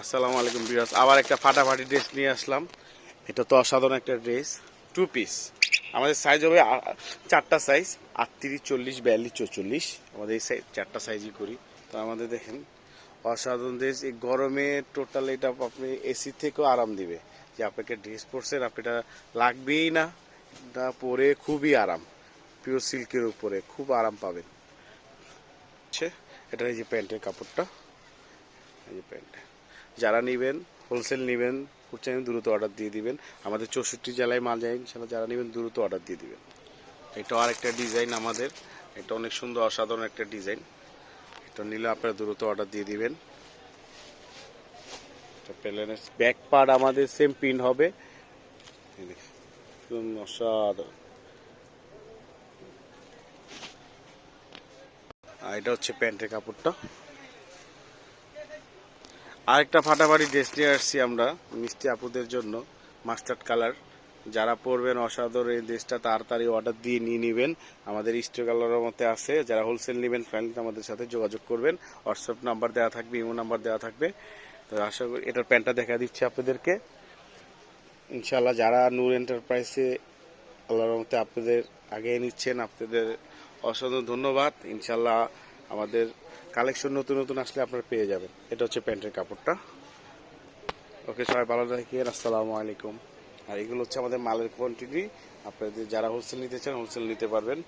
আসসালামু আলাইকুম ভিউয়ার্স, আবার একটা ফাটাফাটি ড্রেস নিয়ে আসলাম। এটা তো অসাধারণ একটা ড্রেস, টু পিস। আমাদের সাইজ হবে চারটা সাইজ, 38, 40, 42, 44। আমাদের এই সাইজ চারটা সাইজই করি। তো আমাদের দেখেন অসাধারণ ড্রেস, এই গরমে টোটাল এটা আপনি এসি থেকেও আরাম দিবে। যে আপনাকে ড্রেস পরছেন, আপনি এটা লাগবেই না, এটা পরে খুবই আরাম। পিওর সিল্কের উপরে খুব আরাম পাবেন। এটা এই যে প্যান্টের কাপড়টা, এই যে প্যান্ট। যারা নেবেন, হোলসেল নেবেন, চাইবেন দ্রুত অর্ডার দিয়ে দিবেন। আমাদের 64 জেলায় মাল যায় ইনশাল্লাহ। যারা নেবেন দ্রুত অর্ডার দিয়ে দিবেন। এটা আরেকটা ডিজাইন আমাদের, এটা অনেক সুন্দর অসাধারণ একটা ডিজাইন। এটা নিলে আপনারা দ্রুত অর্ডার দিয়ে দিবেন। প্যালেনের ব্যাক পার্ট আমাদের সেম প্রিন্ট হবে, অসাধারণ। আর এটা হচ্ছে প্যান্টের কাপড়টা। আরেকটা ফাটাফাটি ড্রেস নিয়ে আসছি আমরা মিষ্টি আপুদের জন্য, মাস্টার্ড কালার। যারা পরবেন অসাধারণ এই ড্রেসটা তাড়াতাড়ি অর্ডার দিয়ে নিয়ে নেবেন। আমাদের স্টোর কালারের মধ্যে আছে। যারা হোলসেল নেবেন ফ্রেন্ডলি আমাদের সাথে যোগাযোগ করবেন। হোয়াটসঅ্যাপ নাম্বার দেওয়া থাকবে, ইমো নাম্বার দেওয়া থাকবে। তো আশা করি এটার প্যান্টটা দেখা দিচ্ছি আপনাদেরকে ইনশাল্লাহ। যারা নূর এন্টারপ্রাইজে আল্লাহর রহমতে আপনাদের আগে নিচ্ছেন, আপনাদের অসাধারণ ধন্যবাদ। ইনশাল্লাহ আমাদের কালেকশন নতুন নতুন আসলে আপনারা পেয়ে যাবেন। এটা হচ্ছে প্যান্টের কাপড়টা। ওকে, সবাই ভালো থাকেন, আসসালামু আলাইকুম। আর এগুলো হচ্ছে আমাদের মালের কোয়ান্টিটি। আপনাদের যারা হোলসেল নিতে চান হোলসেল নিতে পারবেন।